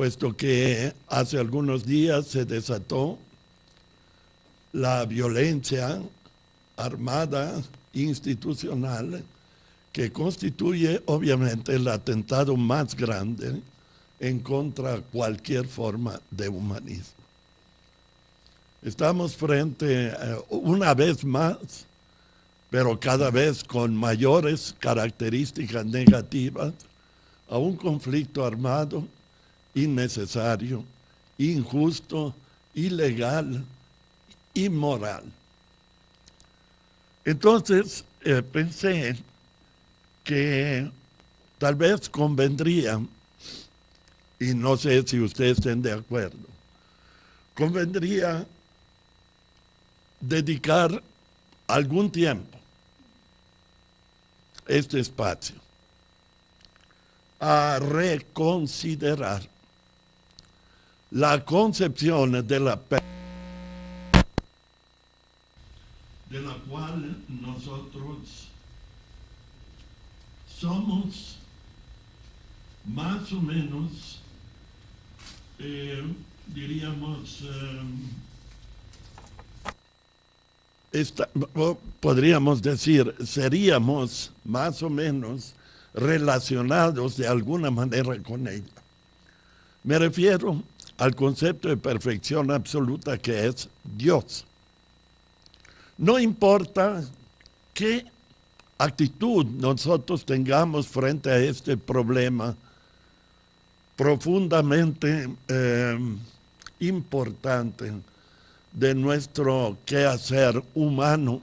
puesto que hace algunos días se desató la violencia armada institucional que constituye obviamente el atentado más grande en contra de cualquier forma de humanismo. Estamos frente, una vez más, pero cada vez con mayores características negativas, a un conflicto armado innecesario, injusto, ilegal, inmoral. Entonces pensé que tal vez convendría, y no sé si ustedes estén de acuerdo, convendría dedicar algún tiempo este espacio a reconsiderar la concepción de la cual nosotros somos más o menos, diríamos, podríamos decir, seríamos más o menos relacionados de alguna manera con ella. Me refiero al concepto de perfección absoluta que es Dios. No importa qué actitud nosotros tengamos frente a este problema profundamente importante de nuestro quehacer humano,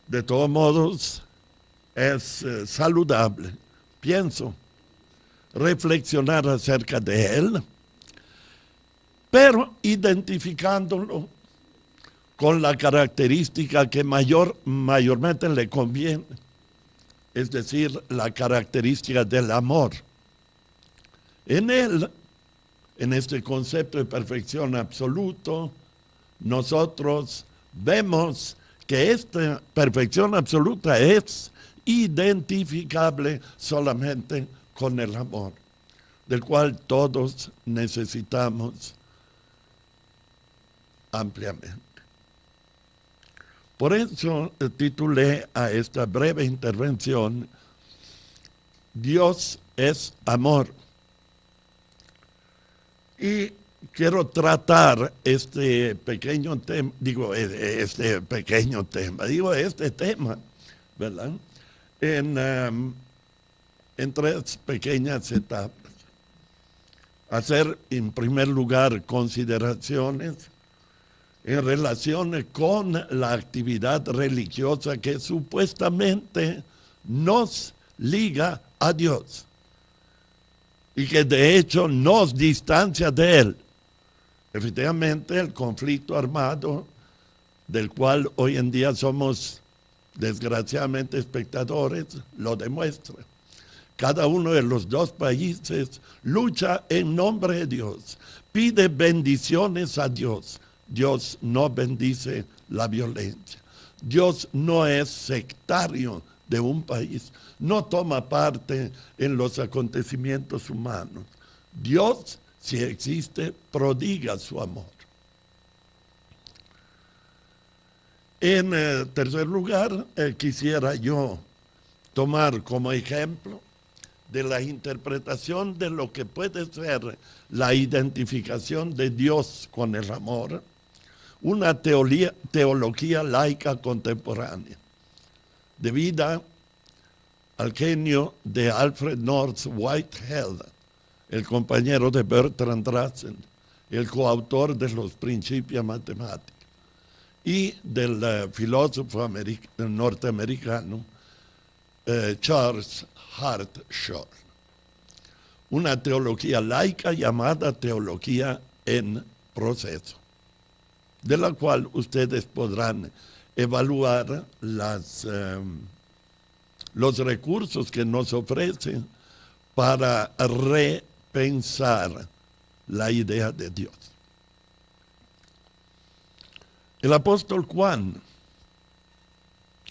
de todos modos es saludable, pienso, reflexionar acerca de él, pero identificándolo con la característica que mayormente le conviene, es decir, la característica del amor. En él, en este concepto de perfección absoluto, nosotros vemos que esta perfección absoluta es identificable solamente con el amor, del cual todos necesitamos ampliamente. Por eso titulé a esta breve intervención Dios es amor. Y quiero tratar este tema, ¿verdad? En tres pequeñas etapas. Hacer, en primer lugar, consideraciones en relación con la actividad religiosa que supuestamente nos liga a Dios y que de hecho nos distancia de Él. Efectivamente, el conflicto armado, del cual hoy en día somos desgraciadamente espectadores, lo demuestra. Cada uno de los dos países lucha en nombre de Dios, pide bendiciones a Dios. Dios no bendice la violencia. Dios no es sectario de un país, no toma parte en los acontecimientos humanos. Dios, si existe, prodiga su amor. En tercer lugar, quisiera yo tomar como ejemplo de la interpretación de lo que puede ser la identificación de Dios con el amor, una teología laica contemporánea, debida al genio de Alfred North Whitehead, el compañero de Bertrand Russell, el coautor de los Principia Matemática, y del filósofo norteamericano Charles Hart Shaw. Una teología laica llamada teología en proceso, de la cual ustedes podrán evaluar los recursos que nos ofrecen para repensar la idea de Dios. El apóstol Juan,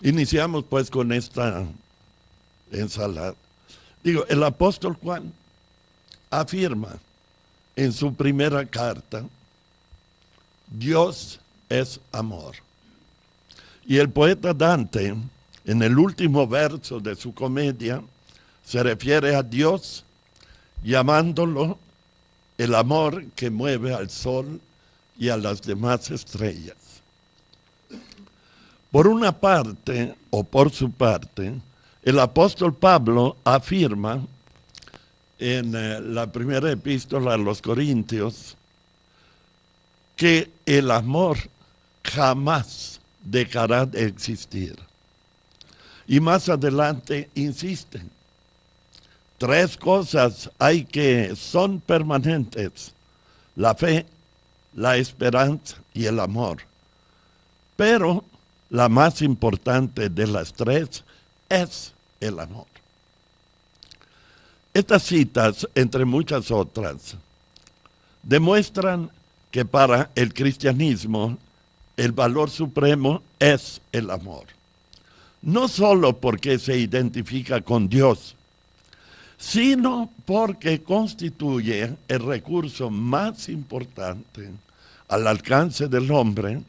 iniciamos pues con esta ensalada. El apóstol Juan afirma en su primera carta, Dios es amor. Y el poeta Dante, en el último verso de su comedia, se refiere a Dios llamándolo el amor que mueve al sol y a las demás estrellas. Por una parte, o por su parte, el apóstol Pablo afirma en la primera epístola a los Corintios que el amor jamás dejará de existir. Y más adelante insiste, 3 cosas hay que son permanentes: la fe, la esperanza y el amor. Pero la más importante de las 3 es el amor. Estas citas, entre muchas otras, demuestran que para el cristianismo el valor supremo es el amor. No solo porque se identifica con Dios, sino porque constituye el recurso más importante al alcance del hombre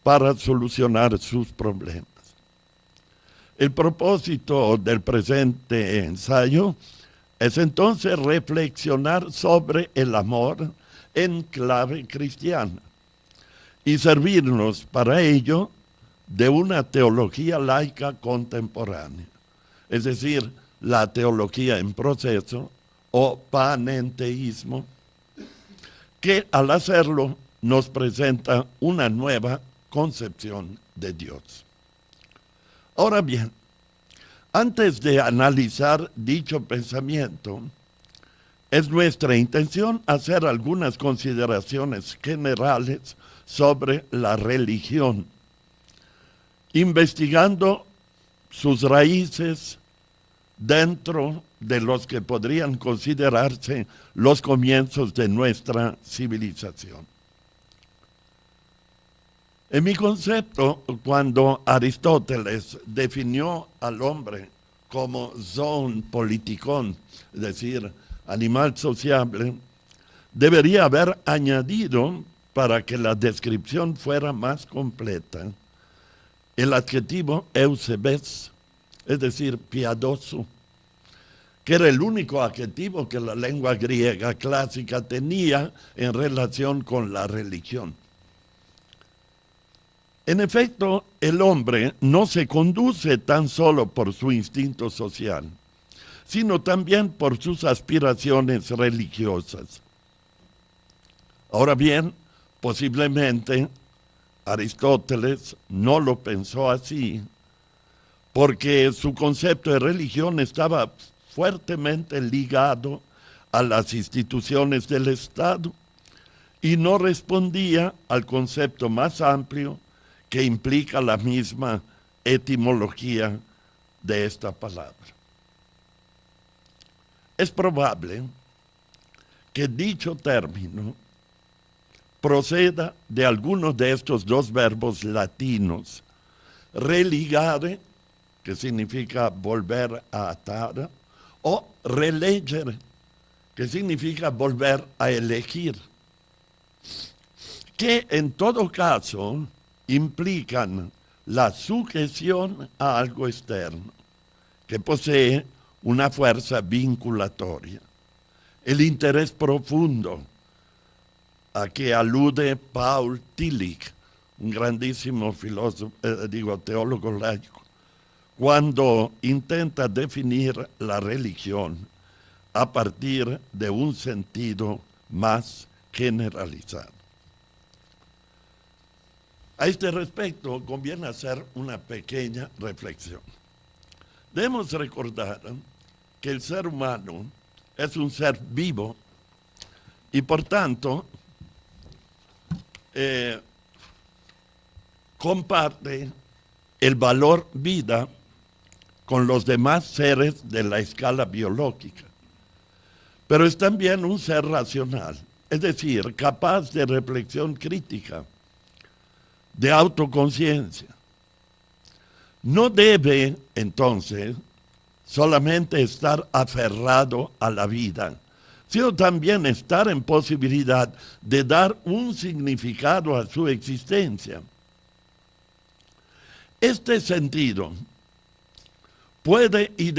para solucionar sus problemas. El propósito del presente ensayo es entonces reflexionar sobre el amor en clave cristiana y servirnos para ello de una teología laica contemporánea, es decir, la teología en proceso o panenteísmo, que al hacerlo nos presenta una nueva concepción de Dios. Ahora bien, antes de analizar dicho pensamiento, es nuestra intención hacer algunas consideraciones generales sobre la religión, investigando sus raíces dentro de los que podrían considerarse los comienzos de nuestra civilización. En mi concepto, cuando Aristóteles definió al hombre como zoon politikon, es decir, animal sociable, debería haber añadido, para que la descripción fuera más completa, el adjetivo eusebes, es decir, piadoso, que era el único adjetivo que la lengua griega clásica tenía en relación con la religión. En efecto, el hombre no se conduce tan solo por su instinto social, sino también por sus aspiraciones religiosas. Ahora bien, posiblemente Aristóteles no lo pensó así, porque su concepto de religión estaba fuertemente ligado a las instituciones del Estado y no respondía al concepto más amplio que implica la misma etimología de esta palabra. Es probable que dicho término proceda de algunos de estos 2 verbos latinos, religare, que significa volver a atar, o relegere, que significa volver a elegir, que en todo caso implican la sujeción a algo externo, que posee una fuerza vinculatoria, el interés profundo a que alude Paul Tillich, un grandísimo filósofo, teólogo laico, cuando intenta definir la religión a partir de un sentido más generalizado. A este respecto, conviene hacer una pequeña reflexión. Debemos recordar que el ser humano es un ser vivo y por tanto comparte el valor vida con los demás seres de la escala biológica. Pero es también un ser racional, es decir, capaz de reflexión crítica, de autoconciencia. No debe, entonces, solamente estar aferrado a la vida, sino también estar en posibilidad de dar un significado a su existencia. Este sentido puede y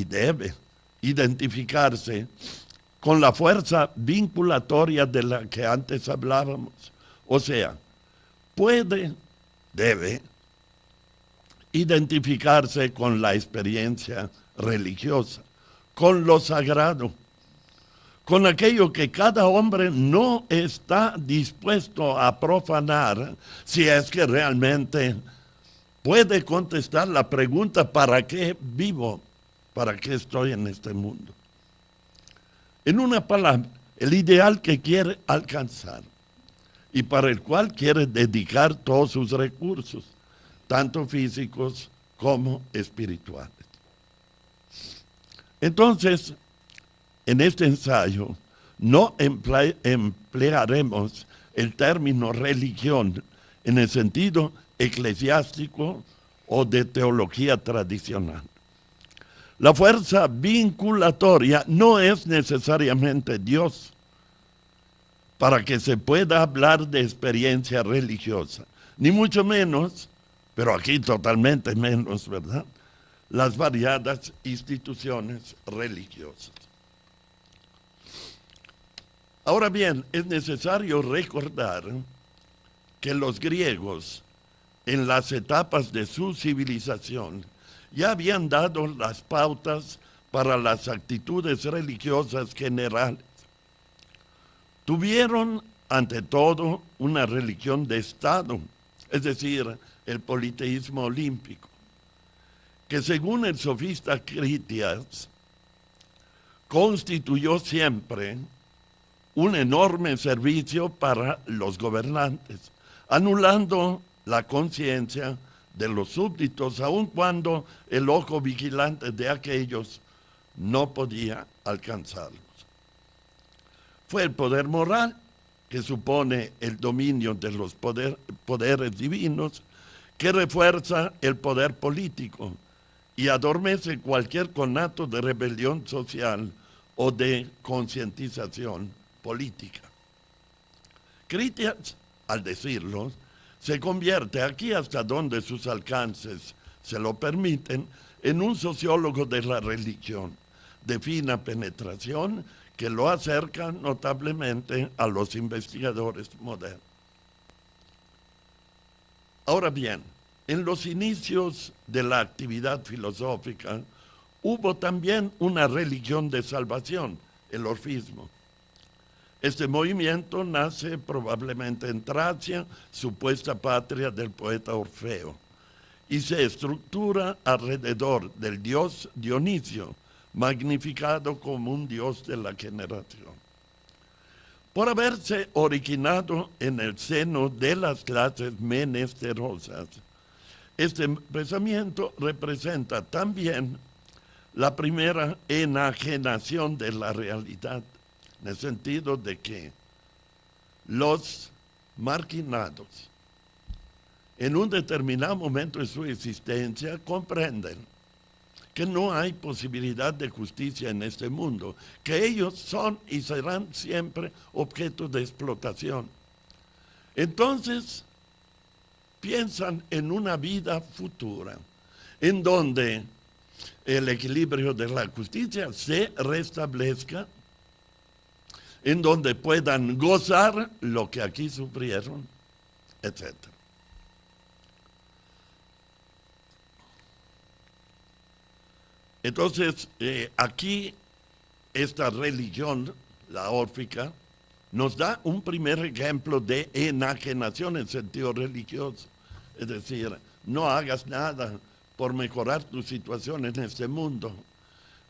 debe identificarse con la fuerza vinculatoria de la que antes hablábamos. O sea, debe identificarse con la experiencia religiosa, con lo sagrado, con aquello que cada hombre no está dispuesto a profanar, si es que realmente puede contestar la pregunta: ¿para qué vivo? ¿Para qué estoy en este mundo? En una palabra, el ideal que quiere alcanzar y para el cual quiere dedicar todos sus recursos, tanto físicos como espirituales. Entonces, en este ensayo no emplearemos el término religión en el sentido eclesiástico o de teología tradicional. La fuerza vinculatoria no es necesariamente Dios para que se pueda hablar de experiencia religiosa, ni mucho menos, pero aquí totalmente menos, ¿verdad?, las variadas instituciones religiosas. Ahora bien, es necesario recordar que los griegos, en las etapas de su civilización, ya habían dado las pautas para las actitudes religiosas generales. Tuvieron, ante todo, una religión de Estado, es decir, el politeísmo olímpico, que según el sofista Critias, constituyó siempre un enorme servicio para los gobernantes, anulando la conciencia de los súbditos, aun cuando el ojo vigilante de aquellos no podía alcanzarlos. Fue el poder moral, que supone el dominio de los poderes divinos, que refuerza el poder político y adormece cualquier conato de rebelión social o de concientización política. Critias, al decirlo, se convierte, aquí hasta donde sus alcances se lo permiten, en un sociólogo de la religión de fina penetración que lo acerca notablemente a los investigadores modernos. Ahora bien, en los inicios de la actividad filosófica hubo también una religión de salvación, el orfismo. Este movimiento nace probablemente en Tracia, supuesta patria del poeta Orfeo, y se estructura alrededor del dios Dionisio, magnificado como un dios de la generación. Por haberse originado en el seno de las clases menesterosas, este pensamiento representa también la primera enajenación de la realidad, en el sentido de que los marginados en un determinado momento de su existencia comprenden que no hay posibilidad de justicia en este mundo, que ellos son y serán siempre objeto de explotación. Entonces, piensan en una vida futura, en donde el equilibrio de la justicia se restablezca, en donde puedan gozar lo que aquí sufrieron, etc. Entonces, aquí esta religión, la órfica, nos da un primer ejemplo de enajenación en sentido religioso. Es decir, no hagas nada por mejorar tu situación en este mundo.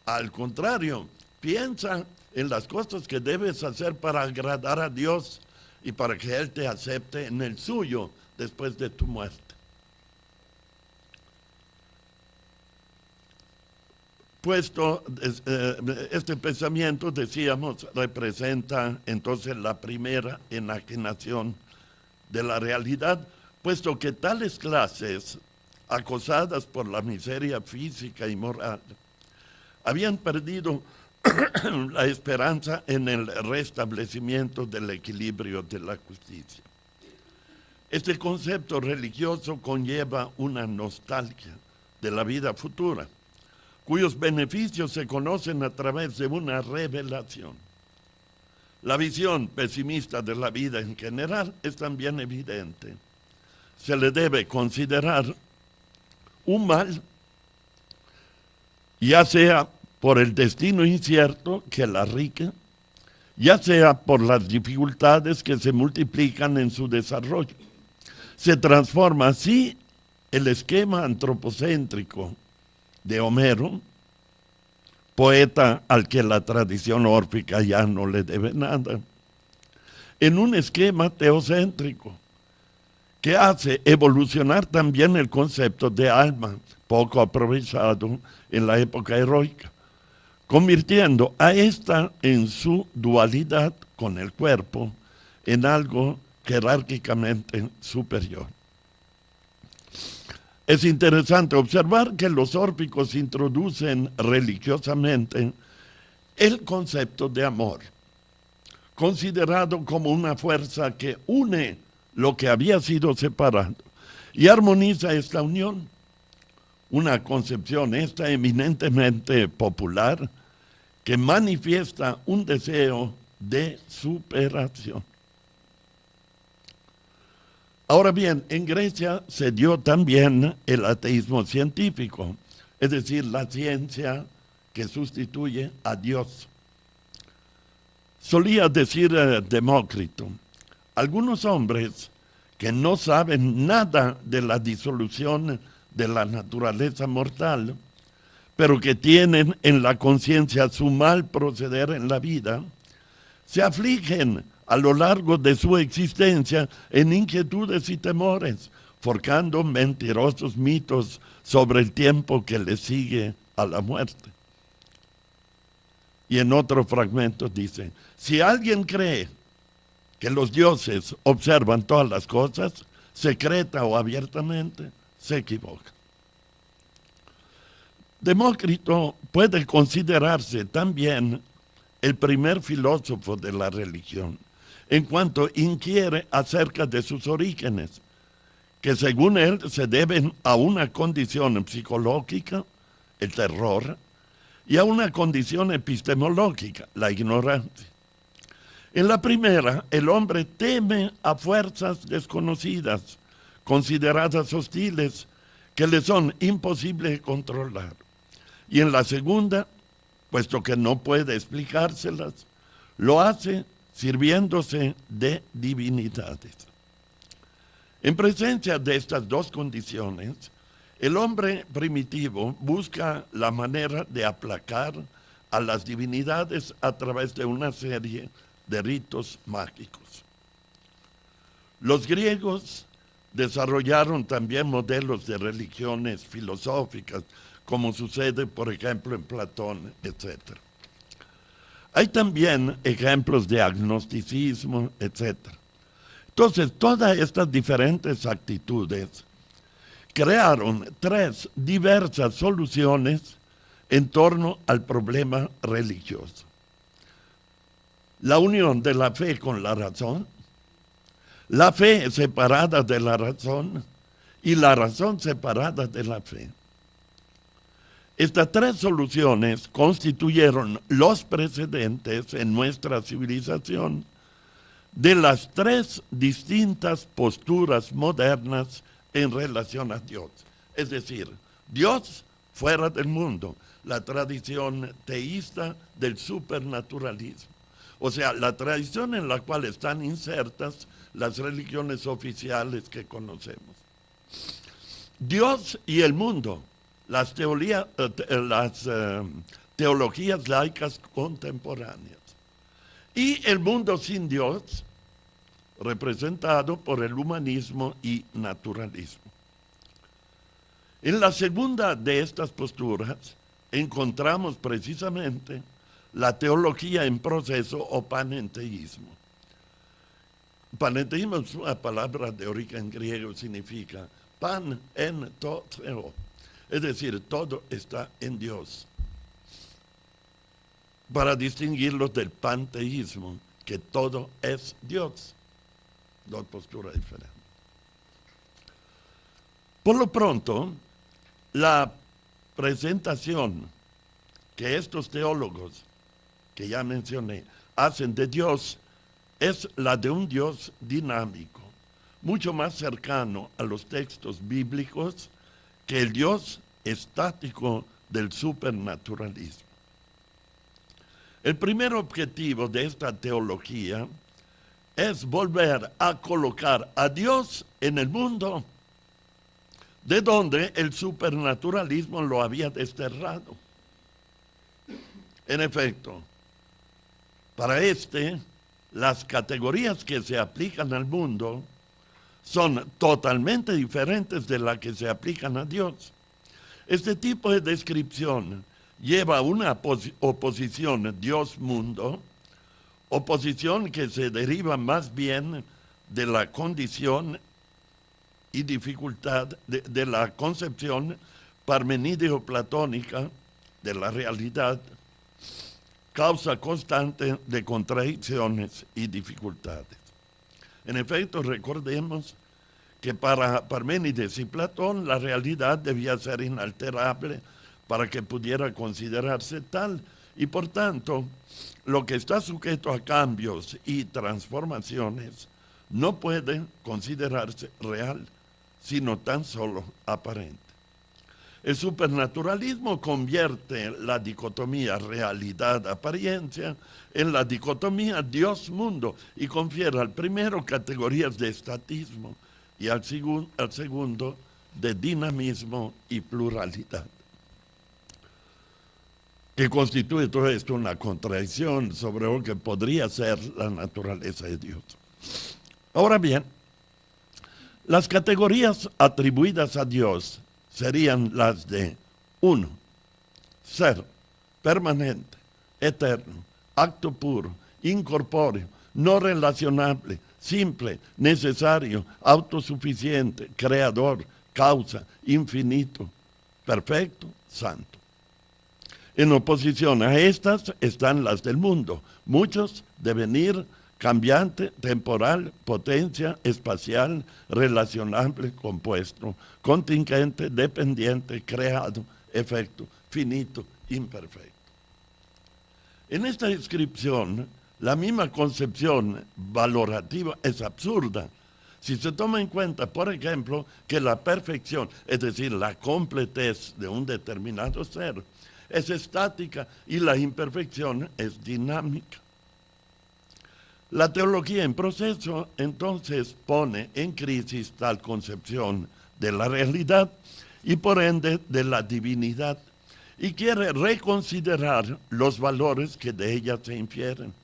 Al contrario, piensa en las cosas que debes hacer para agradar a Dios y para que Él te acepte en el suyo después de tu muerte. Puesto este pensamiento, decíamos, representa entonces la primera enajenación de la realidad, puesto que tales clases, acosadas por la miseria física y moral, habían perdido la esperanza en el restablecimiento del equilibrio de la justicia. Este concepto religioso conlleva una nostalgia de la vida futura, cuyos beneficios se conocen a través de una revelación. La visión pesimista de la vida en general es también evidente. Se le debe considerar un mal, ya sea por el destino incierto que la rique, ya sea por las dificultades que se multiplican en su desarrollo. Se transforma así el esquema antropocéntrico de Homero, poeta al que la tradición órfica ya no le debe nada, en un esquema teocéntrico que hace evolucionar también el concepto de alma, poco aprovechado en la época heroica, convirtiendo a esta en su dualidad con el cuerpo en algo jerárquicamente superior. Es interesante observar que los órficos introducen religiosamente el concepto de amor, considerado como una fuerza que une lo que había sido separado y armoniza esta unión. Una concepción esta eminentemente popular que manifiesta un deseo de superación. Ahora bien, en Grecia se dio también el ateísmo científico, es decir, la ciencia que sustituye a Dios. Solía decir Demócrito, algunos hombres que no saben nada de la disolución de la naturaleza mortal, pero que tienen en la conciencia su mal proceder en la vida, se afligen a lo largo de su existencia en inquietudes y temores, forjando mentirosos mitos sobre el tiempo que le sigue a la muerte. Y en otro fragmento dice, si alguien cree que los dioses observan todas las cosas, secreta o abiertamente, se equivoca. Demócrito puede considerarse también el primer filósofo de la religión, en cuanto inquiere acerca de sus orígenes, que según él se deben a una condición psicológica, el terror, y a una condición epistemológica, la ignorancia. En la primera, el hombre teme a fuerzas desconocidas, consideradas hostiles, que le son imposibles de controlar. Y en la segunda, puesto que no puede explicárselas, lo hace sirviéndose de divinidades. En presencia de estas dos condiciones, el hombre primitivo busca la manera de aplacar a las divinidades a través de una serie de ritos mágicos. Los griegos desarrollaron también modelos de religiones filosóficas, como sucede, por ejemplo, en Platón, etc. Hay también ejemplos de agnosticismo, etc. Entonces, todas estas diferentes actitudes crearon tres diversas soluciones en torno al problema religioso. La unión de la fe con la razón, la fe separada de la razón y la razón separada de la fe. Estas tres soluciones constituyeron los precedentes en nuestra civilización de las tres distintas posturas modernas en relación a Dios. Es decir, Dios fuera del mundo, la tradición teísta del supernaturalismo. O sea, la tradición en la cual están insertas las religiones oficiales que conocemos. Dios y el mundo, las teologías laicas contemporáneas. Y el mundo sin Dios, representado por el humanismo y naturalismo. En la segunda de estas posturas encontramos precisamente la teología en proceso o panenteísmo. Panenteísmo es una palabra de origen griego, significa pan en to theo, es decir, todo está en Dios. para distinguirlos del panteísmo, que todo es Dios. Dos posturas diferentes. Por lo pronto, la presentación que estos teólogos que ya mencioné hacen de Dios es la de un Dios dinámico, mucho más cercano a los textos bíblicos que el Dios estático del supernaturalismo. El primer objetivo de esta teología es volver a colocar a Dios en el mundo, de donde el supernaturalismo lo había desterrado. En efecto, para las categorías que se aplican al mundo son totalmente diferentes de las que se aplican a Dios. Este tipo de descripción lleva a una oposición Dios-mundo, oposición que se deriva más bien de la condición y dificultad de la concepción parmenídeo-platónica de la realidad, causa constante de contradicciones y dificultades. En efecto, recordemos que para Parménides y Platón la realidad debía ser inalterable para que pudiera considerarse tal, y por tanto, lo que está sujeto a cambios y transformaciones no puede considerarse real, sino tan solo aparente. El supernaturalismo convierte la dicotomía realidad-apariencia en la dicotomía Dios-mundo y confiere al primero categorías de estatismo y al segundo de dinamismo y pluralidad. Que constituye todo esto una contradicción sobre lo que podría ser la naturaleza de Dios. Ahora bien, las categorías atribuidas a Dios serían las de 1. Ser, permanente, eterno, acto puro, incorpóreo, no relacionable, simple, necesario, autosuficiente, creador, causa, infinito, perfecto, santo. En oposición a estas están las del mundo, muchos, devenir, cambiante, temporal, potencia, espacial, relacionable, compuesto, contingente, dependiente, creado, efecto, finito, imperfecto. En esta descripción, la misma concepción valorativa es absurda. Si se toma en cuenta, por ejemplo, que la perfección, es decir, la completez de un determinado ser, es estática y la imperfección es dinámica. La teología en proceso entonces pone en crisis tal concepción de la realidad y por ende de la divinidad y quiere reconsiderar los valores que de ella se infieren.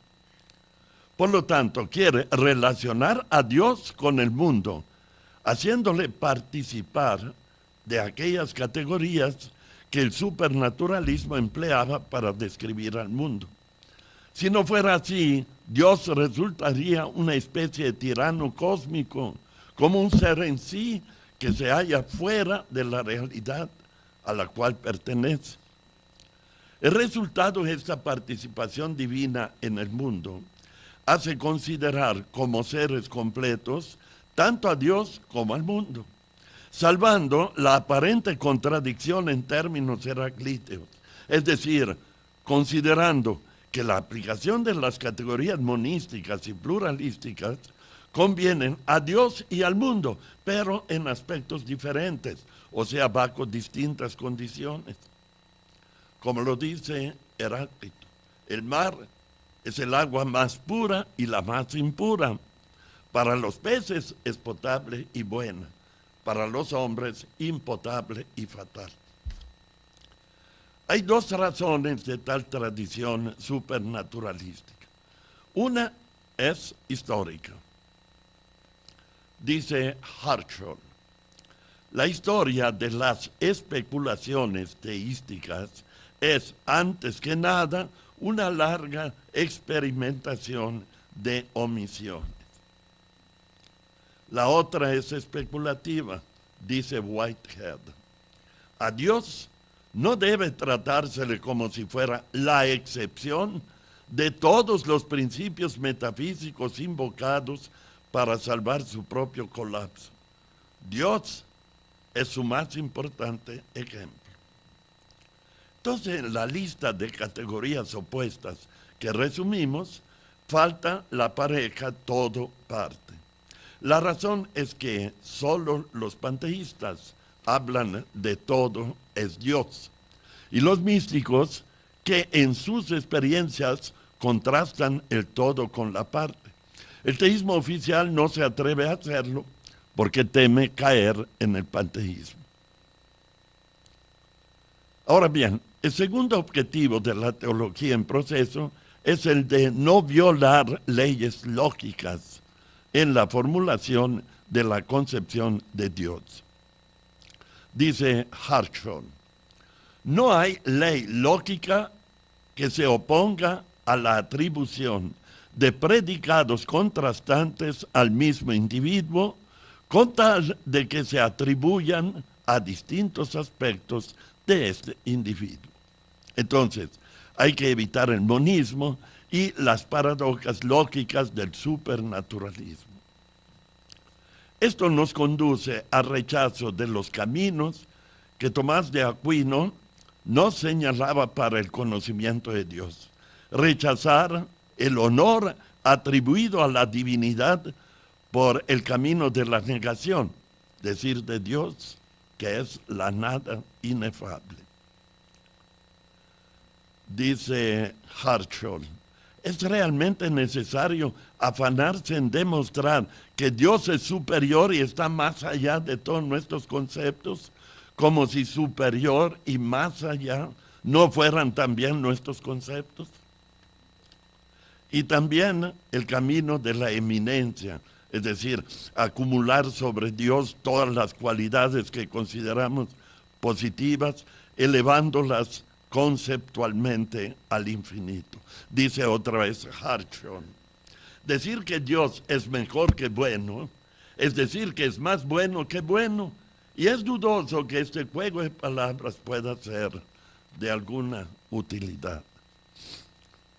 Por lo tanto, quiere relacionar a Dios con el mundo, haciéndole participar de aquellas categorías que el supernaturalismo empleaba para describir al mundo. Si no fuera así, Dios resultaría una especie de tirano cósmico, como un ser en sí que se halla fuera de la realidad a la cual pertenece. El resultado de esta participación divina en el mundo hace considerar como seres completos tanto a Dios como al mundo, salvando la aparente contradicción en términos heraclíteos, es decir, considerando que la aplicación de las categorías monísticas y pluralísticas convienen a Dios y al mundo, pero en aspectos diferentes, o sea, bajo distintas condiciones. Como lo dice Heráclito, el mar es el agua más pura y la más impura. Para los peces es potable y buena, para los hombres impotable y fatal. Hay dos razones de tal tradición supernaturalística. Una es histórica. Dice Hartshorne, la historia de las especulaciones teísticas es, antes que nada, una larga experimentación de omisiones. La otra es especulativa, dice Whitehead. A Dios no debe tratársele como si fuera la excepción de todos los principios metafísicos invocados para salvar su propio colapso. Dios es su más importante ejemplo. Entonces, en la lista de categorías opuestas que resumimos, falta la pareja todo-parte. La razón es que solo los panteístas hablan de todo es Dios, y los místicos que en sus experiencias contrastan el todo con la parte. El teísmo oficial no se atreve a hacerlo porque teme caer en el panteísmo. Ahora bien, el segundo objetivo de la teología en proceso es el de no violar leyes lógicas en la formulación de la concepción de Dios. Dice Hartshorne, no hay ley lógica que se oponga a la atribución de predicados contrastantes al mismo individuo, con tal de que se atribuyan a distintos aspectos de este individuo. Entonces, hay que evitar el monismo y las paradojas lógicas del supernaturalismo. Esto nos conduce al rechazo de los caminos que Tomás de Aquino nos señalaba para el conocimiento de Dios. Rechazar el honor atribuido a la divinidad por el camino de la negación, decir de Dios que es la nada inefable. Dice Hartshorne, ¿es realmente necesario afanarse en demostrar que Dios es superior y está más allá de todos nuestros conceptos, como si superior y más allá no fueran también nuestros conceptos? Y también el camino de la eminencia, es decir, acumular sobre Dios todas las cualidades que consideramos positivas, elevándolas conceptualmente al infinito. Dice otra vez Hartshorne, decir que Dios es mejor que bueno, es decir que es más bueno que bueno, y es dudoso que este juego de palabras pueda ser de alguna utilidad.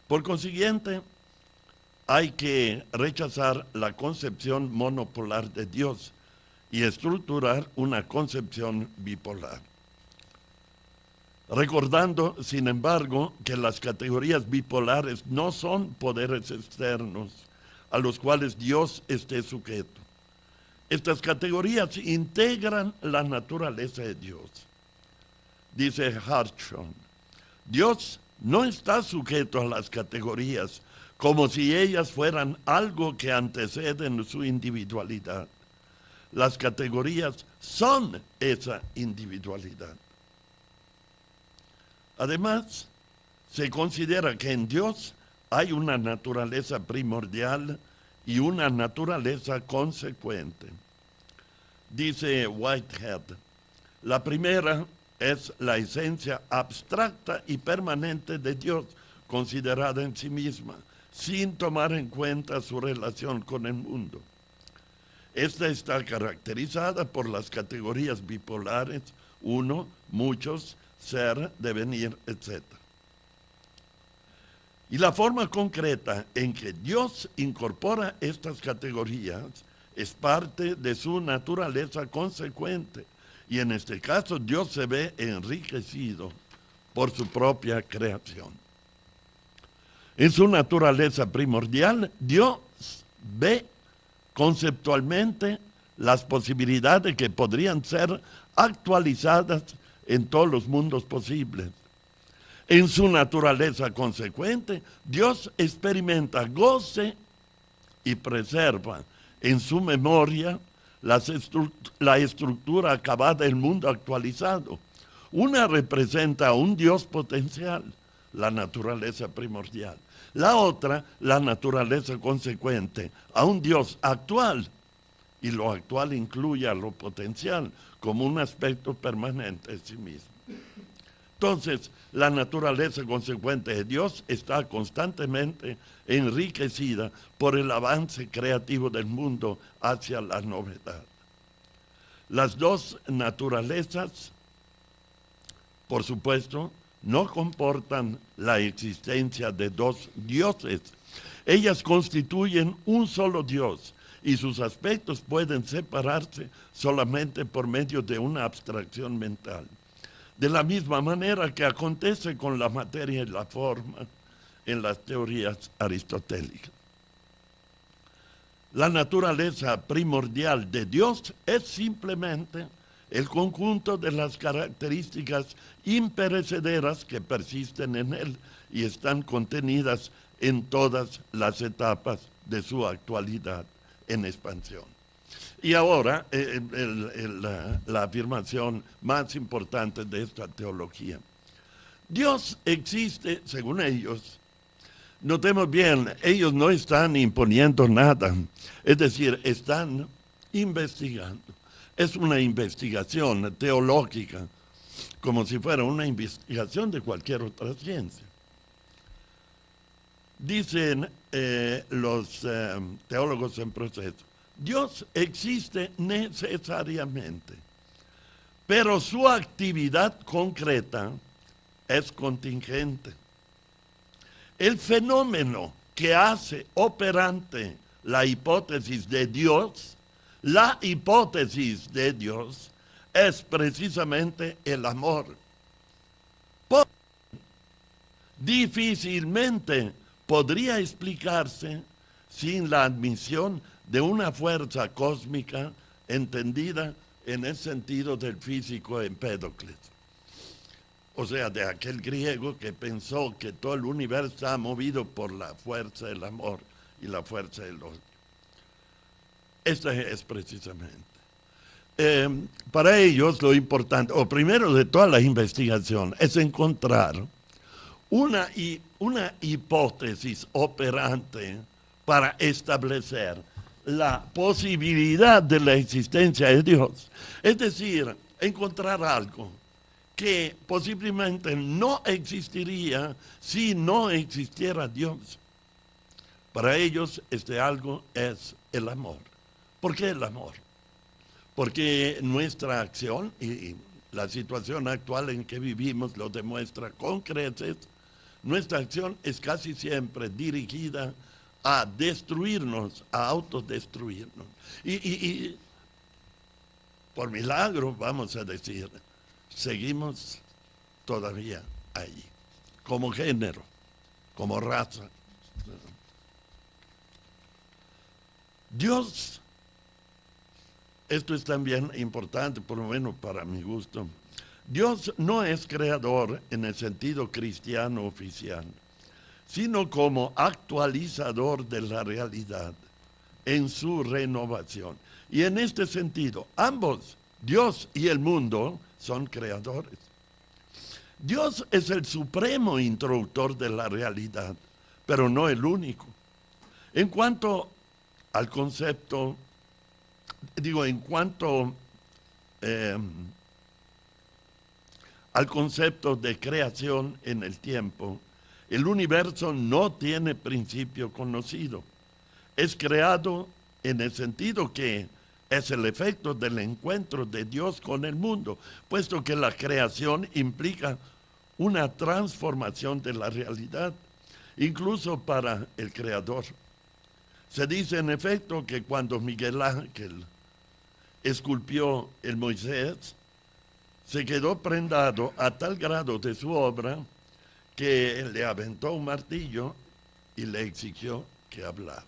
Por consiguiente, hay que rechazar la concepción monopolar de Dios y estructurar una concepción bipolar. Recordando, sin embargo, que las categorías bipolares no son poderes externos a los cuales Dios esté sujeto. Estas categorías integran la naturaleza de Dios. Dice Hartshorne, Dios no está sujeto a las categorías como si ellas fueran algo que anteceden su individualidad. Las categorías son esa individualidad. Además, se considera que en Dios hay una naturaleza primordial y una naturaleza consecuente. Dice Whitehead, la primera es la esencia abstracta y permanente de Dios, considerada en sí misma, sin tomar en cuenta su relación con el mundo. Esta está caracterizada por las categorías bipolares, uno, muchos, ser, devenir, etc. Y la forma concreta en que Dios incorpora estas categorías es parte de su naturaleza consecuente, y en este caso Dios se ve enriquecido por su propia creación. En su naturaleza primordial, Dios ve conceptualmente las posibilidades que podrían ser actualizadas en todos los mundos posibles. En su naturaleza consecuente, Dios experimenta goce y preserva en su memoria la estructura acabada del mundo actualizado. Una representa a un Dios potencial, la naturaleza primordial. La otra, la naturaleza consecuente, a un Dios actual. Y lo actual incluye a lo potencial como un aspecto permanente de sí mismo. Entonces, la naturaleza consecuente de Dios está constantemente enriquecida por el avance creativo del mundo hacia la novedad. Las dos naturalezas Por supuesto, no comportan la existencia de dos dioses. Ellas constituyen un solo Dios y sus aspectos pueden separarse solamente por medio de una abstracción mental. De la misma manera que acontece con la materia y la forma en las teorías aristotélicas. La naturaleza primordial de Dios es simplemente el conjunto de las características imperecederas que persisten en él y están contenidas en todas las etapas de su actualidad en expansión. Y ahora, la afirmación más importante de esta teología. Dios existe, según ellos. Notemos bien, ellos no están imponiendo nada, es decir, están investigando. Es una investigación teológica, como si fuera una investigación de cualquier otra ciencia. Dicen los teólogos en proceso, Dios existe necesariamente, pero su actividad concreta es contingente. El fenómeno que hace operante la hipótesis de Dios es precisamente el amor. Difícilmente podría explicarse sin la admisión de una fuerza cósmica entendida en el sentido del físico Empédocles. O sea, de aquel griego que pensó que todo el universo estaba movido por la fuerza del amor y la fuerza del odio. Esta es precisamente. Para ellos lo importante, o primero de toda la investigación, es encontrar una hipótesis operante para establecer la posibilidad de la existencia de Dios. Es decir, encontrar algo que posiblemente no existiría si no existiera Dios. Para ellos este algo es el amor. ¿Por qué el amor? Porque nuestra acción y la situación actual en que vivimos lo demuestra con creces. Nuestra acción es casi siempre dirigida a destruirnos, a autodestruirnos. Y por milagro, vamos a decir, seguimos todavía ahí, como género, como raza. Dios, esto es también importante, por lo menos para mi gusto, Dios no es creador en el sentido cristiano oficial, sino como actualizador de la realidad en su renovación. Y en este sentido, ambos, Dios y el mundo, son creadores. Dios es el supremo introductor de la realidad, pero no el único. En cuanto al concepto, al concepto de creación en el tiempo, el universo no tiene principio conocido. Es creado en el sentido que es el efecto del encuentro de Dios con el mundo, puesto que la creación implica una transformación de la realidad, incluso para el creador. Se dice en efecto que cuando Miguel Ángel esculpió el Moisés, se quedó prendado a tal grado de su obra que le aventó un martillo y le exigió que hablara.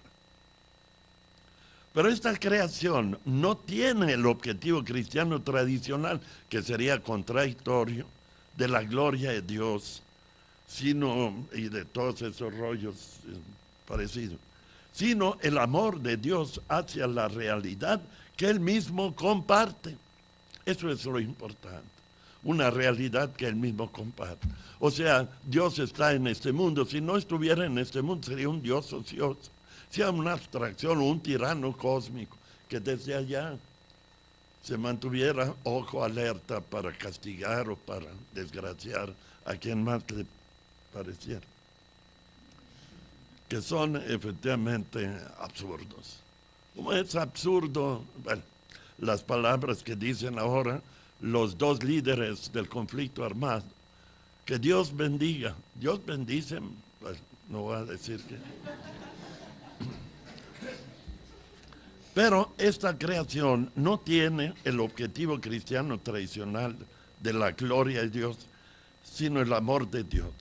Pero esta creación no tiene el objetivo cristiano tradicional, que sería contradictorio, de la gloria de Dios, sino, y de todos esos rollos parecidos, sino el amor de Dios hacia la realidad que Él mismo comparte. Eso es lo importante, una realidad que Él mismo comparte. O sea, Dios está en este mundo. Si no estuviera en este mundo, sería un Dios ocioso. Sea una abstracción, un tirano cósmico, que desde allá se mantuviera ojo alerta para castigar o para desgraciar a quien más le pareciera. Que son efectivamente absurdos. Como es absurdo, bueno, las palabras que dicen ahora, los dos líderes del conflicto armado. Que Dios bendiga. Dios bendice, pues, no voy a decir que... Pero esta creación no tiene el objetivo cristiano tradicional de la gloria de Dios, sino el amor de Dios.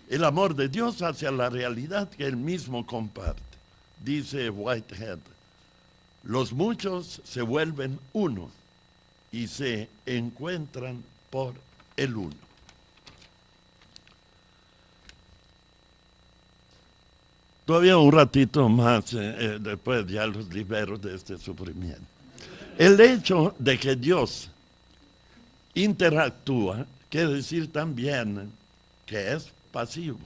El amor de Dios hacia la realidad que Él mismo comparte. Dice Whitehead, los muchos se vuelven uno y se encuentran por el uno. Todavía un ratito más, después ya los libero de este sufrimiento. El hecho de que Dios interactúa quiere decir también que es pasivo.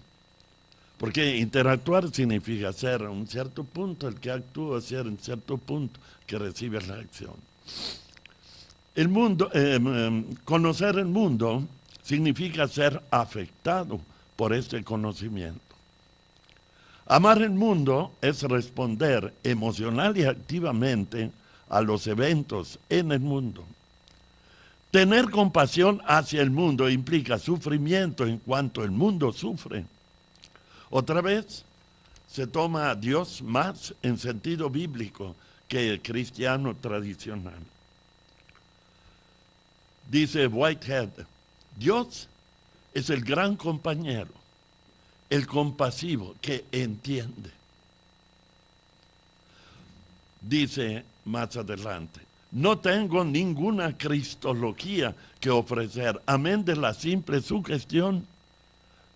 Porque interactuar significa ser a un cierto punto el que actúa, ser en cierto punto que recibe la acción. El mundo, conocer el mundo significa ser afectado por este conocimiento. Amar el mundo es responder emocional y activamente a los eventos en el mundo. Tener compasión hacia el mundo implica sufrimiento en cuanto el mundo sufre. Otra vez, se toma a Dios más en sentido bíblico que el cristiano tradicional. Dice Whitehead, Dios es el gran compañero, el compasivo que entiende. Dice más adelante, no tengo ninguna cristología que ofrecer, amén de la simple sugestión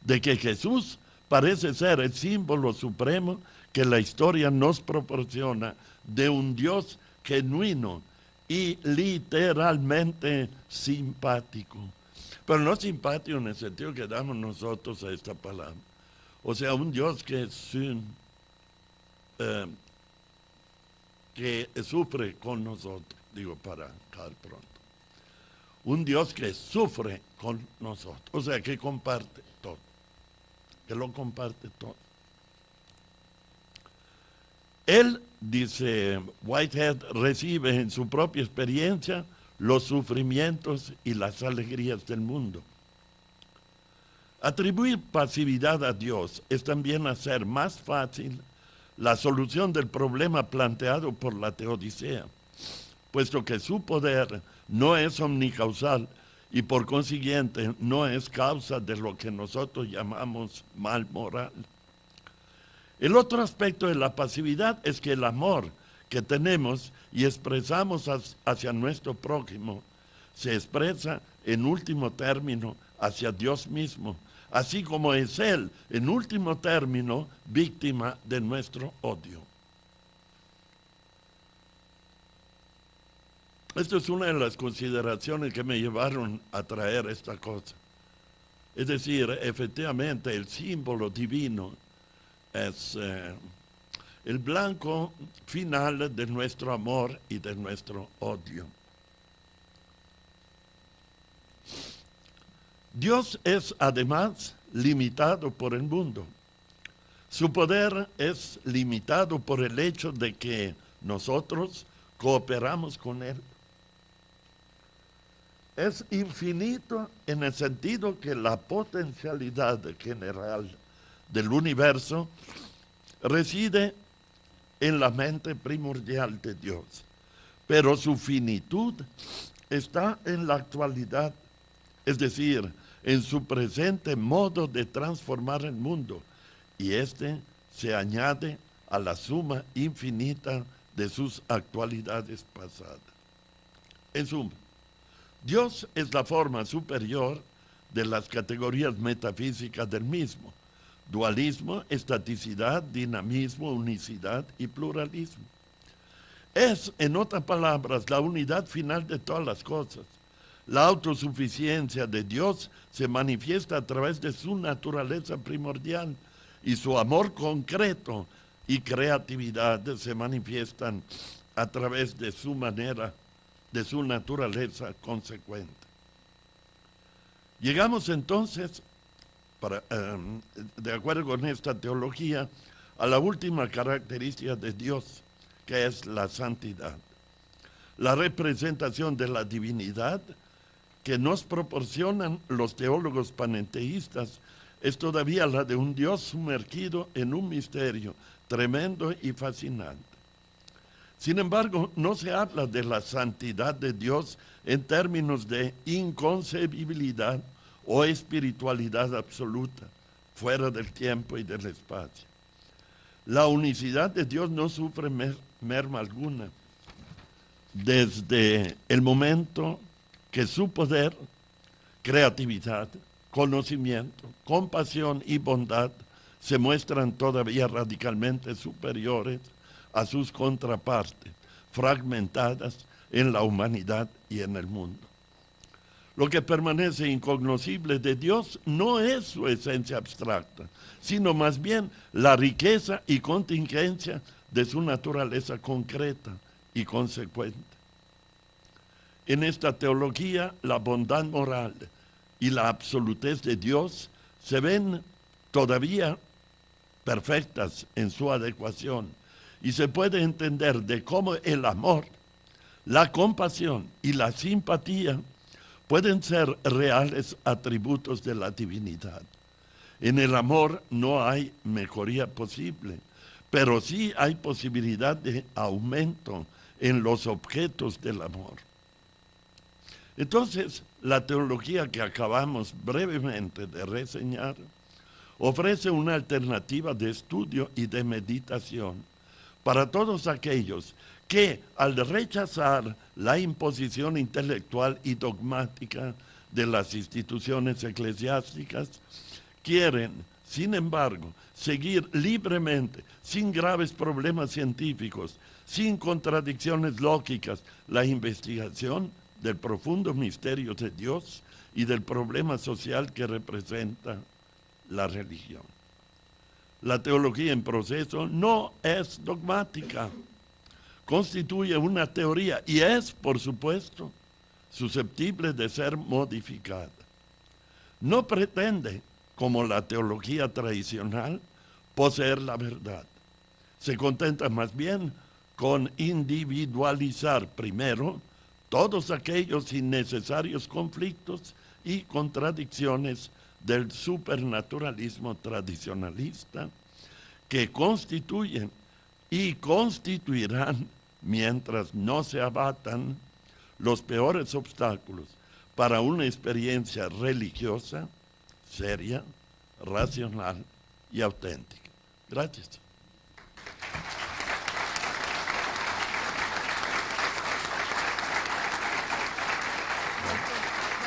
de que Jesús parece ser el símbolo supremo que la historia nos proporciona de un Dios genuino y literalmente simpático. Pero no simpático en el sentido que damos nosotros a esta palabra. O sea, un Dios que sufre con nosotros, digo para acabar pronto. Un Dios que sufre con nosotros, o sea, que comparte todo, que lo comparte todo. Él, dice Whitehead, recibe en su propia experiencia los sufrimientos y las alegrías del mundo. Atribuir pasividad a Dios es también hacer más fácil la solución del problema planteado por la Teodicea, puesto que su poder no es omnicausal y por consiguiente no es causa de lo que nosotros llamamos mal moral. El otro aspecto de la pasividad es que el amor que tenemos y expresamos hacia nuestro prójimo se expresa en último término hacia Dios mismo, así como es Él, en último término, víctima de nuestro odio. Esto es una de las consideraciones que me llevaron a traer esta cosa. Es decir, efectivamente, el símbolo divino es el blanco final de nuestro amor y de nuestro odio. Dios es además limitado por el mundo. Su poder es limitado por el hecho de que nosotros cooperamos con Él. Es infinito en el sentido que la potencialidad general del universo reside en la mente primordial de Dios, pero su finitud está en la actualidad, es decir, en su presente modo de transformar el mundo, y este se añade a la suma infinita de sus actualidades pasadas. En suma, Dios es la forma superior de las categorías metafísicas del mismo: dualismo, estaticidad, dinamismo, unicidad y pluralismo. Es, en otras palabras, la unidad final de todas las cosas. La autosuficiencia de Dios se manifiesta a través de su naturaleza primordial, y su amor concreto y creatividad se manifiestan a través de su manera, de su naturaleza consecuente. Llegamos entonces, de acuerdo con esta teología, a la última característica de Dios, que es la santidad. La representación de la divinidad que nos proporcionan los teólogos panenteístas es todavía la de un Dios sumergido en un misterio tremendo y fascinante. Sin embargo, no se habla de la santidad de Dios en términos de inconcebibilidad o espiritualidad absoluta, fuera del tiempo y del espacio. La unicidad de Dios no sufre merma alguna desde el momento que su poder, creatividad, conocimiento, compasión y bondad se muestran todavía radicalmente superiores a sus contrapartes, fragmentadas en la humanidad y en el mundo. Lo que permanece incognoscible de Dios no es su esencia abstracta, sino más bien la riqueza y contingencia de su naturaleza concreta y consecuente. En esta teología, la bondad moral y la absolutez de Dios se ven todavía perfectas en su adecuación y se puede entender de cómo el amor, la compasión y la simpatía pueden ser reales atributos de la divinidad. En el amor no hay mejoría posible, pero sí hay posibilidad de aumento en los objetos del amor. Entonces, la teología que acabamos brevemente de reseñar ofrece una alternativa de estudio y de meditación para todos aquellos que, al rechazar la imposición intelectual y dogmática de las instituciones eclesiásticas, quieren, sin embargo, seguir libremente, sin graves problemas científicos, sin contradicciones lógicas, la investigación del profundo misterio de Dios y del problema social que representa la religión. La teología en proceso no es dogmática, constituye una teoría y es, por supuesto, susceptible de ser modificada. No pretende, como la teología tradicional, poseer la verdad. Se contenta más bien con individualizar primero todos aquellos innecesarios conflictos y contradicciones del supernaturalismo tradicionalista que constituyen y constituirán, mientras no se abatan, los peores obstáculos para una experiencia religiosa, seria, racional y auténtica. Gracias.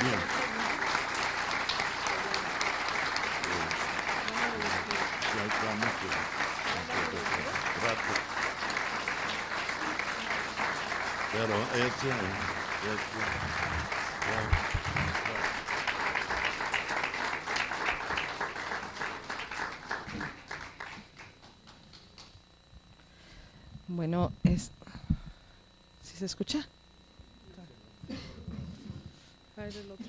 Bien. Pero bueno, ¿sí se escucha? A ver el otro.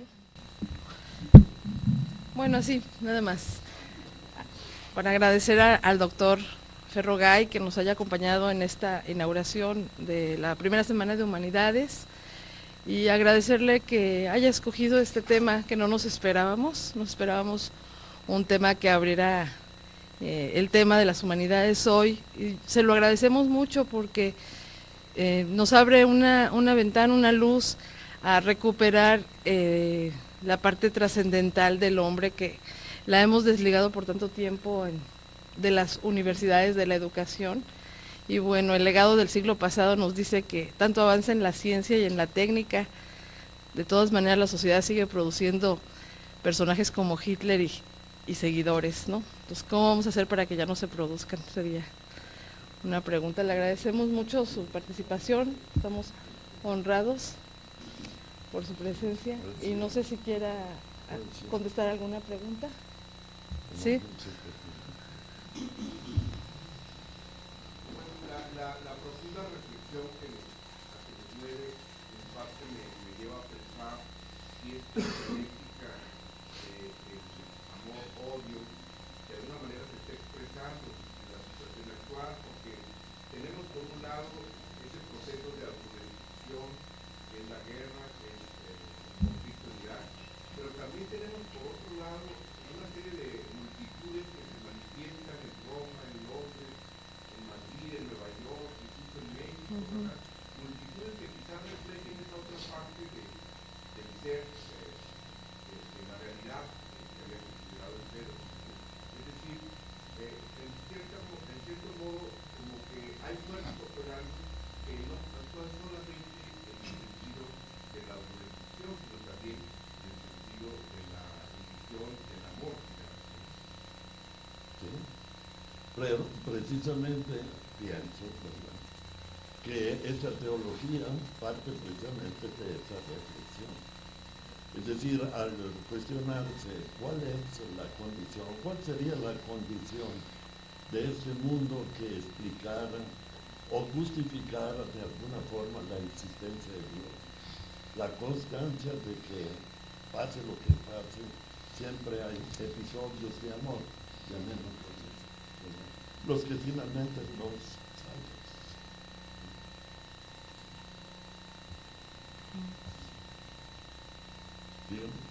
Bueno, sí, nada más. Para agradecer al doctor Ferrogay que nos haya acompañado en esta inauguración de la primera semana de Humanidades y agradecerle que haya escogido este tema que no nos esperábamos un tema que abriera el tema de las humanidades hoy, y se lo agradecemos mucho porque nos abre una ventana, una luz a recuperar la parte trascendental del hombre que la hemos desligado por tanto tiempo de las universidades, de la educación. Y bueno, el legado del siglo pasado nos dice que tanto avanza en la ciencia y en la técnica, de todas maneras la sociedad sigue produciendo personajes como Hitler y seguidores, ¿no? Entonces, ¿cómo vamos a hacer para que ya no se produzcan? Sería una pregunta. Le agradecemos mucho su participación, estamos honrados por su presencia y no sé si quiera contestar alguna pregunta. ¿Sí? La profunda reflexión que nos mueve en parte me lleva a pensar si esta dialéctica de amor-odio de alguna manera se está expresando en la situación actual, porque tenemos por un lado ese proceso de autodestrucción es la guerra, que es el conflicto en Irak, pero también tenemos por otro lado una serie de multitudes que se manifiestan en Roma, en Londres, en Madrid, en Nueva York, incluso en México, ¿verdad? Multitudes que quizás reflejen esa otra parte del ser, de la realidad que había considerado el ser. Es decir, en cierto modo, como que hay fuerzas operando que no actúan solamente en el sentido de la autorrestricción, sino también en el sentido de la división, del amor y de la acción. ¿Sí? Pero precisamente pienso, ¿verdad?, que esa teología parte precisamente de esa reflexión. Es decir, al cuestionarse cuál es la condición, cuál sería la condición de ese mundo que explicara o justificara de alguna forma la existencia de Dios, la constancia de que pase lo que pase, siempre hay episodios de amor, llamémoslo así, ¿verdad?, los que finalmente nos salvan. Dígame.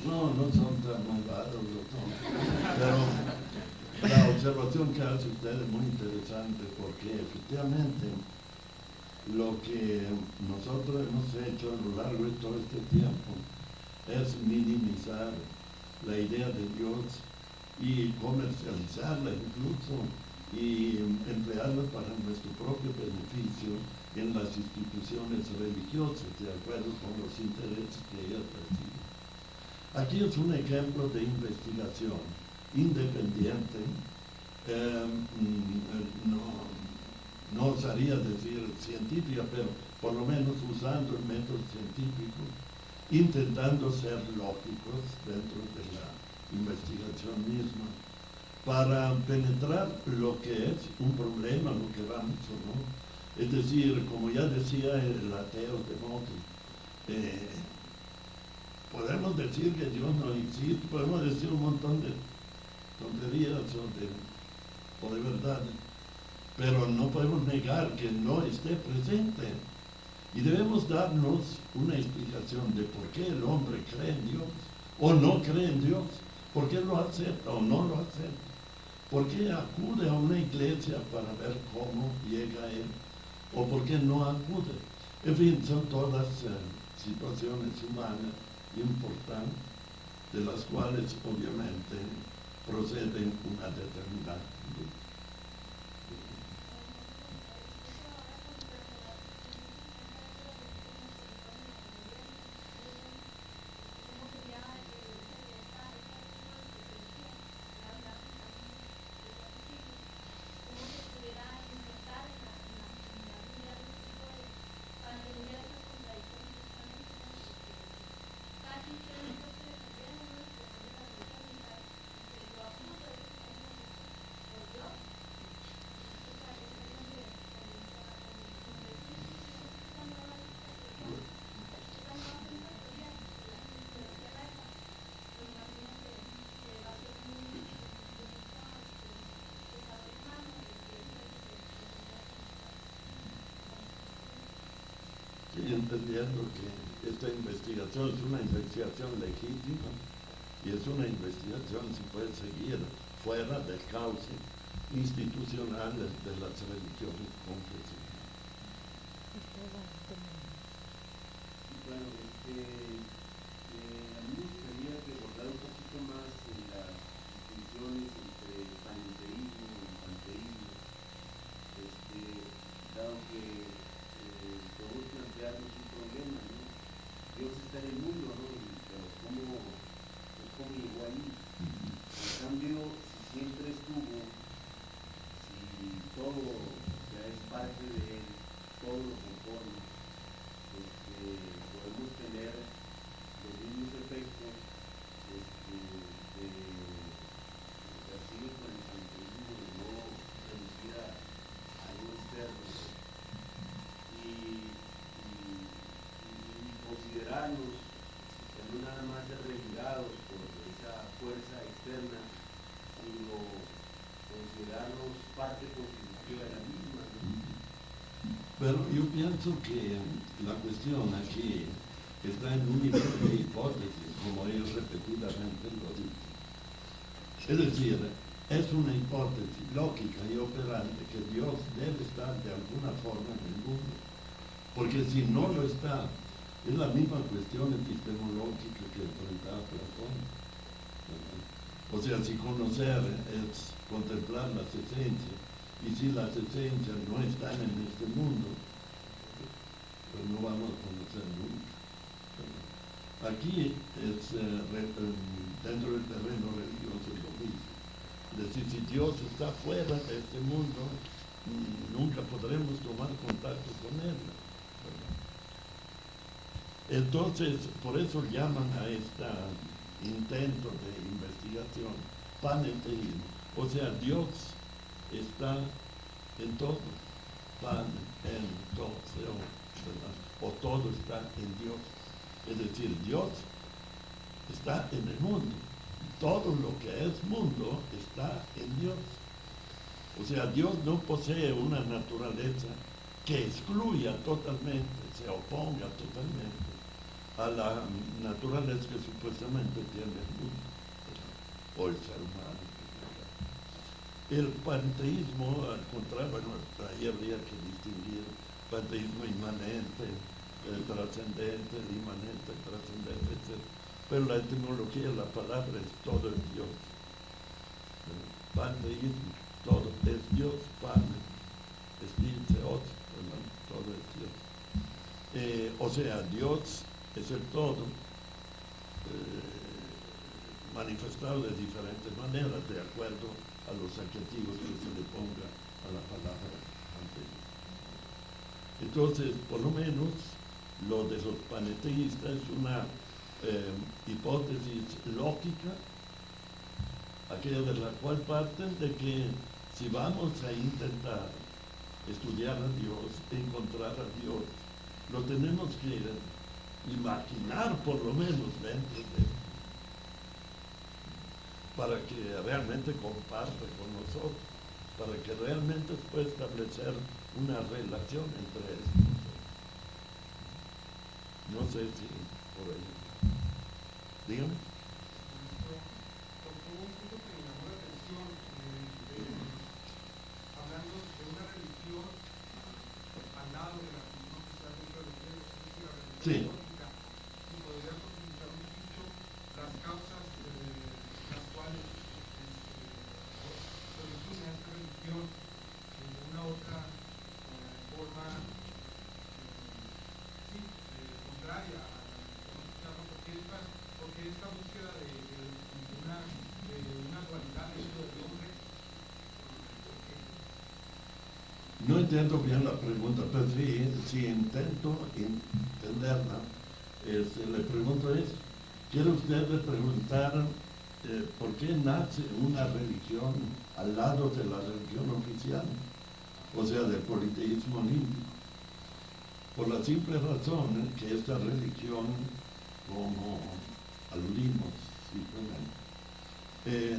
No, no son tan malvados, doctor. Pero la observación que hace usted es muy interesante porque efectivamente lo que nosotros hemos hecho a lo largo de todo este tiempo es minimizar la idea de Dios y comercializarla incluso y emplearla para nuestro propio beneficio en las instituciones religiosas, de acuerdo con los intereses que ellas persiguen. Aquí es un ejemplo de investigación independiente, no osaría decir científica, pero por lo menos usando el método científico, intentando ser lógicos dentro de la investigación misma, para penetrar lo que es un problema, lo que vamos o no. Es decir, como ya decía el ateo de Motley, podemos decir que Dios no existe, podemos decir un montón de tonterías o de verdades, pero no podemos negar que no esté presente. Y debemos darnos una explicación de por qué el hombre cree en Dios o no cree en Dios, por qué lo acepta o no lo acepta, por qué acude a una iglesia para ver cómo llega a él o por qué no acude. En fin, son todas situaciones humanas importantes, de las cuales obviamente proceden una determinada conducta. Sí, entendiendo que esta investigación es una investigación legítima y es una investigación, si puede seguir fuera del cauce institucional de las religiones confesionales. Bueno, a mí me gustaría recordar un poquito más en las distinciones entre panenteísmo y panteísmo, dado que podemos plantearnos un problema, ¿no? Dios está en el mundo, ¿no? Pero ¿cómo llegó allí? En cambio, si siempre estuvo, si todo ya es parte de él, todo lo conforma, podemos tener los mismos efectos así con el panteísmo de no reducir a algo externo y considerarnos no nada más ser relegados por esa fuerza externa, sino considerarnos parte constitutiva de la misma, ¿no? Pero yo pienso que la cuestión aquí está en un nivel de hipótesis, como ellos repetidamente lo dicen. Es decir, es una hipótesis lógica y operante que Dios debe estar de alguna forma en el mundo, porque si no lo está, es la misma cuestión epistemológica que enfrentaba Platón. O sea, si conocer es contemplar las esencias, y si las esencias no están en este mundo, pues no vamos a conocer nunca. Aquí es, dentro del terreno religioso es lo mismo. Es decir, si Dios está fuera de este mundo, nunca podremos tomar contacto con Él. Entonces, por eso llaman a este intento de investigación panenteísmo. O sea, Dios está en todo, pan en todo, ¿verdad? O todo está en Dios. Es decir, Dios está en el mundo. Todo lo que es mundo está en Dios. O sea, Dios no posee una naturaleza que excluya totalmente, se oponga totalmente a la naturaleza que supuestamente tiene el mundo, o el ser humano. El panteísmo, al contrario, bueno, ahí habría que distinguir panteísmo inmanente, trascendente, inmanente, trascendente, etc. Pero la etimología de la palabra es todo es Dios. Panteísmo, todo es Dios, pan, es Dios, todo es Dios. O sea, Dios es el todo, manifestado de diferentes maneras, de acuerdo a los adjetivos que se le ponga a la palabra panteísmo. Entonces, por lo menos, lo de los panenteístas es una hipótesis lógica, aquella de la cual parten de que si vamos a intentar estudiar a Dios, encontrar a Dios, lo tenemos que imaginar por lo menos dentro de él, para que realmente comparte con nosotros, para que realmente pueda establecer una relación entre ellos. No sé si por ahí. Dígame. Hablando de una religión al lado de la religión que está dentro de los es decir, la religión católica, si podría profundizar un poquito las causas las cuales se origina esta religión de una u otra forma contraria a la religión cristiana, porque esta búsqueda de una dualidad dentro del hombre. No entiendo bien la pregunta, pero si intento entenderla, le pregunto ¿quiere usted preguntar por qué nace una religión al lado de la religión oficial? O sea, del politeísmo olímpico. Por la simple razón que esta religión, como aludimos simplemente,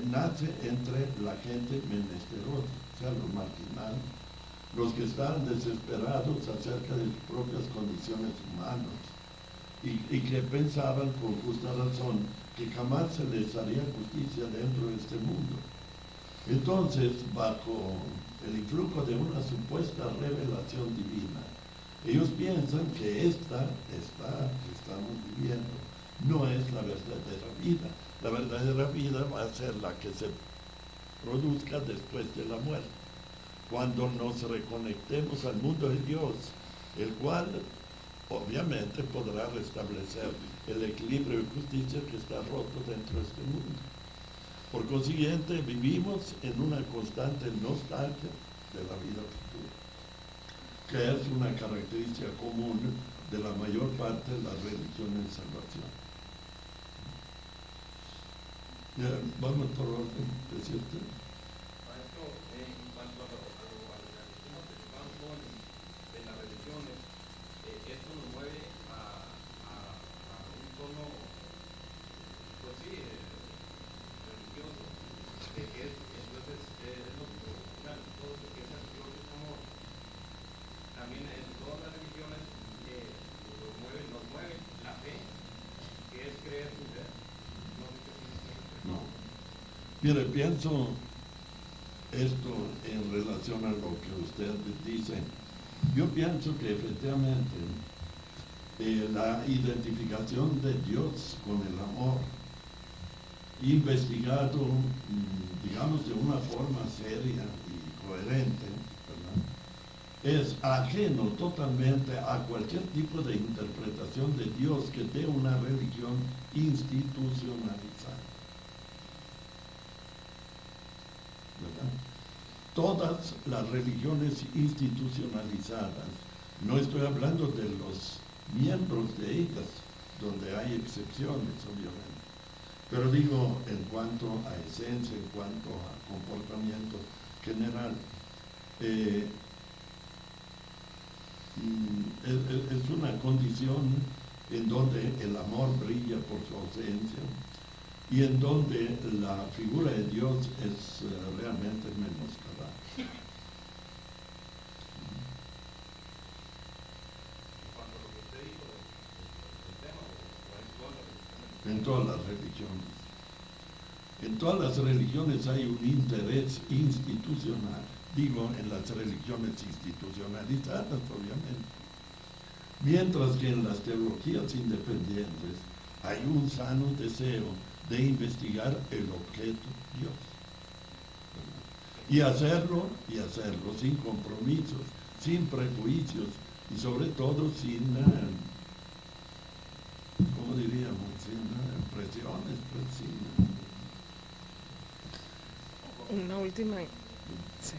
nace entre la gente menesterosa, o sea, los marginados, los que están desesperados acerca de sus propias condiciones humanas y que pensaban con justa razón que jamás se les haría justicia dentro de este mundo. Entonces, bajo el influjo de una supuesta revelación divina, ellos piensan que esta que estamos viviendo no es la verdadera vida. La verdadera vida va a ser la que se produzca después de la muerte, cuando nos reconectemos al mundo de Dios, el cual obviamente podrá restablecer el equilibrio y justicia que está roto dentro de este mundo. Por consiguiente, vivimos en una constante nostalgia de la vida futura, que es una característica común de la mayor parte de las religiones de salvación. Vamos por orden, ¿decirte? Maestro, en cuanto a lo que vamos con de las religiones, esto nos mueve a un tono, pues sí, religioso, que es, entonces, es lo que todo lo que es religioso es como, también en todas las religiones nos mueve la fe, que es creer sin ver. No. Mire, pienso esto en relación a lo que usted dice. Yo pienso que efectivamente la identificación de Dios con el amor, investigado, digamos, de una forma seria y coherente, ¿verdad?, es ajeno totalmente a cualquier tipo de interpretación de Dios que dé una religión institucionalizada. ¿Verdad? Todas las religiones institucionalizadas, no estoy hablando de los miembros de ellas, donde hay excepciones, obviamente, pero digo en cuanto a esencia, en cuanto a comportamiento general, es una condición en donde el amor brilla por su ausencia, y en donde la figura de Dios es realmente menoscabada. En todas las religiones. En todas las religiones hay un interés institucional. Digo, en las religiones institucionalizadas, obviamente. Mientras que en las teologías independientes hay un sano deseo de investigar el objeto Dios. Y hacerlo sin compromisos, sin prejuicios y sobre todo sin, ¿cómo diríamos? Sin presiones, pues, sin... Una última. Sí.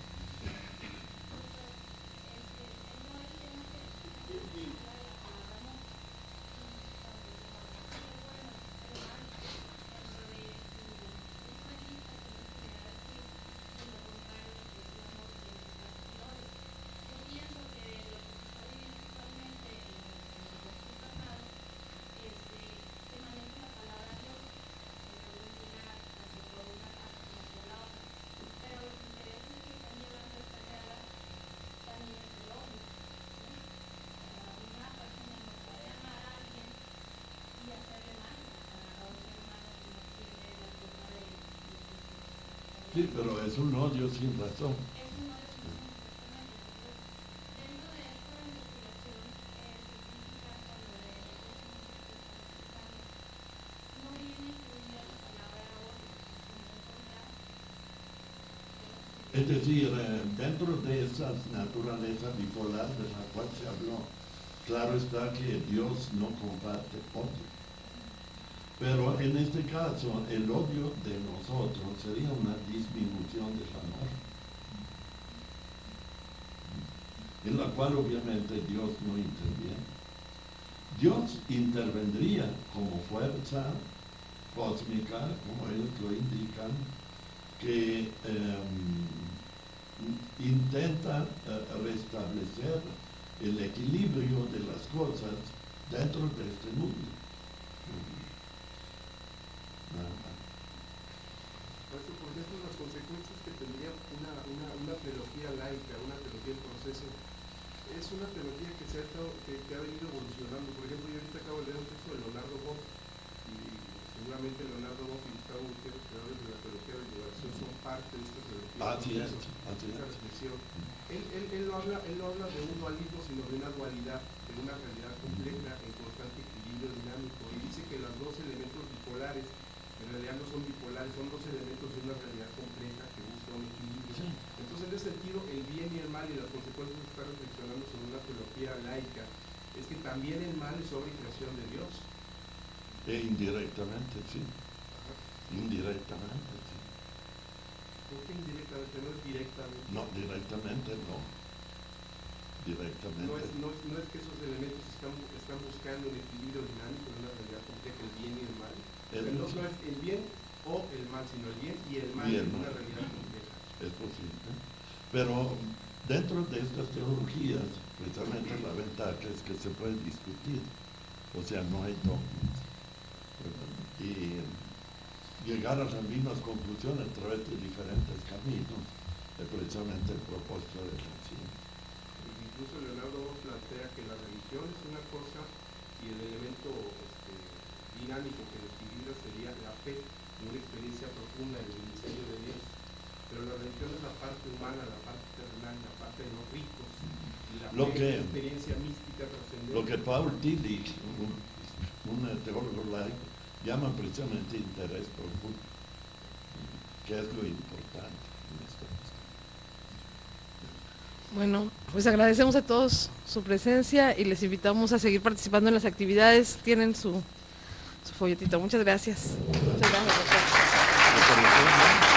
Sí, pero es un odio sin razón. Es decir, dentro de esa naturaleza bipolar de la cual se habló, claro está que Dios no comparte odio. Pero en este caso, el odio de nosotros sería una disminución del amor, en la cual obviamente Dios no interviene. Dios intervendría como fuerza cósmica, como ellos lo indican, que intenta restablecer el equilibrio de las cosas dentro de este mundo. Maestro, por ejemplo, las consecuencias que tendría una teología laica, una teología en proceso, es una teología que que ha venido evolucionando. Por ejemplo, yo ahorita acabo de leer un texto de Leonardo Boff, y seguramente Leonardo Boff y Gustavo Gutiérrez, creadores de la teología de liberación, son parte de esta teología. Así es. Esa reflexión. Él no habla de un dualismo, sino de una dualidad, de una realidad compleja en constante equilibrio dinámico, y dice que los dos elementos bipolares, en realidad no son bipolares, son dos elementos de una realidad compleja que busca un equilibrio. Sí. Entonces, en ese sentido, el bien y el mal y las consecuencias que está reflexionando sobre una teología laica es que también el mal es obra y creación de Dios. Indirectamente, sí. Indirectamente, sí. ¿Por qué indirectamente? No es directamente. No, directamente no. Directamente. No es que esos elementos están buscando un equilibrio dinámico en una realidad compleja, el bien y el mal. No es el bien o el mal, sino el bien y el mal en una realidad compleja. Es posible. Pero dentro de estas teologías, precisamente la ventaja es que se puede discutir. O sea, no hay dogmas. Y llegar a las mismas conclusiones a través de diferentes caminos es precisamente el propósito de la ciencia. Incluso Leonardo Boff plantea que la religión es una cosa y el elemento dinámico que lo equilibra sería la fe, una experiencia profunda en el misterio de Dios. Pero la religión es la parte humana, la parte terrenal, la parte de los ricos, y la fe es la experiencia mística trascendente. Lo que Paul Tillich, un teólogo laico, llama precisamente interés profundo, que es lo importante en esta cuestión. Bueno, pues agradecemos a todos su presencia y les invitamos a seguir participando en las actividades. Tienen su folletito. Muchas gracias. Muchas gracias, doctor.